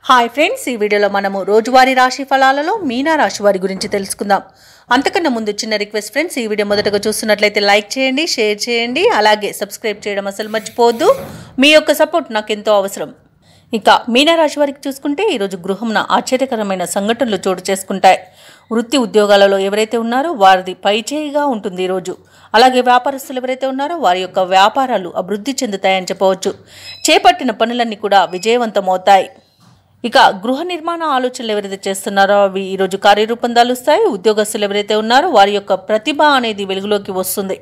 Hi friends, ఈ వీడియోలో మనము రోజువారీ రాశి ఫలాలలో మీనా రాశి వారి గురించి తెలుసుకుందాం. అంతకన్నా ముందు చిన్న రిక్వెస్ట్ ఫ్రెండ్స్, ఈ వీడియో మొదటగా చూస్తున్నట్లయితే లైక్ చేయండి, షేర్ చేయండి, అలాగే సబ్స్క్రైబ్ చేయడం అసలు మర్చిపోవద్దు. మీ యొక్క సపోర్ట్ నాకు ఎంతో అవసరం. ఇక మీనా రాశి వారికి చూసుకుంటే ఈరోజు గృహంన ఆశ్చర్యకరమైన సంఘటనలు చోటు చేసుకుంటాయి. వృత్తి ఉద్యోగాలలో ఎవరైతే ఉన్నారో వారిది పైచేయిగా ఉంటుంది ఈరోజు. అలాగే వ్యాపారస్తులు ఎవరైతే ఉన్నారో వారి యొక్క వ్యాపారాలు అభివృద్ధి చెందుతాయని చెప్పవచ్చు. చేపట్టిన పనులన్నీ కూడా విజయవంతమవుతాయి. ఇక గృహ నిర్మాణ ఆలోచనలు ఎవరైతే చేస్తున్నారో అవి ఈరోజు కార్యరూపం దాలుస్తాయి. ఉద్యోగస్తులు ఎవరైతే ఉన్నారో వారి యొక్క ప్రతిభ అనేది వెలుగులోకి వస్తుంది.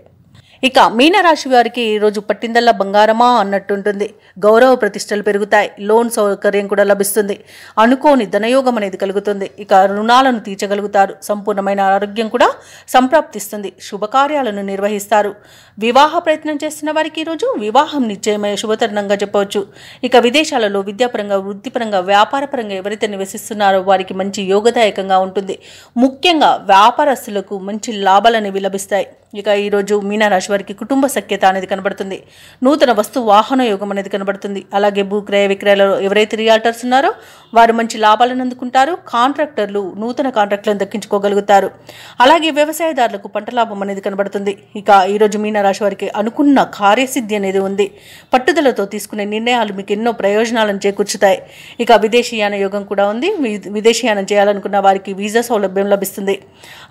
ఇక మీనరాశి వారికి ఈరోజు పట్టిందల్లా బంగారమా అన్నట్టుంటుంది. గౌరవ ప్రతిష్టలు పెరుగుతాయి. లోన్ సౌకర్యం కూడా లభిస్తుంది. అనుకోని ధనయోగం అనేది కలుగుతుంది. ఇక రుణాలను తీర్చగలుగుతారు. సంపూర్ణమైన ఆరోగ్యం కూడా సంప్రాప్తిస్తుంది. శుభకార్యాలను నిర్వహిస్తారు. వివాహ ప్రయత్నం చేస్తున్న వారికి ఈరోజు వివాహం నిశ్చయమయ్యే శుభతరుణంగా చెప్పవచ్చు. ఇక విదేశాలలో విద్యాపరంగా, వృత్తిపరంగా, వ్యాపారపరంగా ఎవరైతే నివసిస్తున్నారో వారికి మంచి యోగదాయకంగా ఉంటుంది. ముఖ్యంగా వ్యాపారస్తులకు మంచి లాభాలు అనేవి లభిస్తాయి. ఇక ఈరోజు మీనరాశి వారికి కుటుంబ సఖ్యత అనేది కనబడుతుంది. నూతన వస్తు వాహన యోగం అనేది కనబడుతుంది. అలాగే భూక్రయ విక్రయాలలో ఎవరైతే రియాల్టర్స్ ఉన్నారో వారు మంచి లాభాలను అందుకుంటారు. కాంట్రాక్టర్లు నూతన కాంట్రాక్టులను దక్కించుకోగలుగుతారు. అలాగే వ్యవసాయదారులకు పంట లాభం అనేది కనబడుతుంది. ఇక ఈరోజు మీనరాశి వారికి అనుకున్న కార్యసిద్ధి అనేది ఉంది. పట్టుదలతో తీసుకునే నిర్ణయాలు మీకు ఎన్నో ప్రయోజనాలను చేకూర్చుతాయి. ఇక విదేశీయాన యోగం కూడా ఉంది. విదేశీయానం చేయాలనుకున్న వారికి వీసా సౌలభ్యం లభిస్తుంది.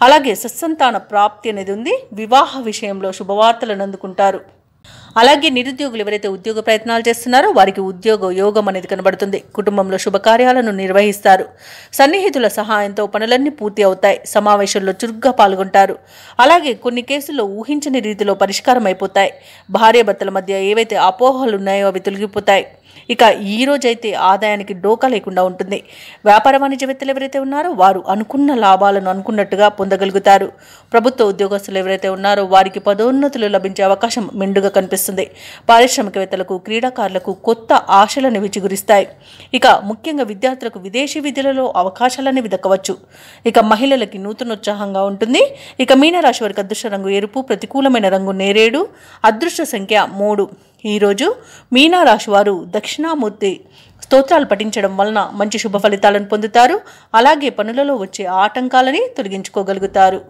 అలాగే సత్సంతాన ప్రాప్తి అనేది ఉంది. వివాహ విషయంలో శుభవార్తలను అందుకుంటారు. అలాగే నిరుద్యోగులు ఎవరైతే ఉద్యోగ ప్రయత్నాలు చేస్తున్నారో వారికి ఉద్యోగ యోగం అనేది కనబడుతుంది. కుటుంబంలో శుభకార్యాలను నిర్వహిస్తారు. సన్నిహితుల సహాయంతో పనులన్నీ పూర్తి అవుతాయి. సమావేశంలో చురుగ్గా పాల్గొంటారు. అలాగే కొన్ని కేసుల్లో ఊహించని రీతిలో పరిష్కారం అయిపోతాయి. భార్యాభర్తల మధ్య ఏవైతే అపోహలు ఉన్నాయో అవి తొలగిపోతాయి. ఇక ఈ రోజైతే ఆదాయానికి డోకా లేకుండా ఉంటుంది. వ్యాపార వాణిజ్యవేత్తలు ఎవరైతే ఉన్నారో వారు అనుకున్న లాభాలను అనుకున్నట్టుగా పొందగలుగుతారు. ప్రభుత్వ ఉద్యోగస్తులు ఎవరైతే ఉన్నారో వారికి పదోన్నతులు లభించే అవకాశం మెండుగా కనిపిస్తుంది. పారిశ్రామికవేత్తలకు, క్రీడాకారులకు కొత్త ఆశలను విచిగురిస్తాయి. ఇక ముఖ్యంగా విద్యార్థులకు విదేశీ విద్యలలో అవకాశాలనేవి దక్కవచ్చు. ఇక మహిళలకి నూతనోత్సాహంగా ఉంటుంది. ఇక మీనరాశి వారికి అదృష్ట రంగు ఎరుపు, ప్రతికూలమైన రంగు నేరేడు, అదృష్ట సంఖ్య 3. ఈరోజు మీనరాశి వారు దక్షిణామూర్తి స్తోత్రాలు పఠించడం వలన మంచి శుభ ఫలితాలను పొందుతారు. అలాగే పనులలో వచ్చే ఆటంకాలని తొలగించుకోగలుగుతారు.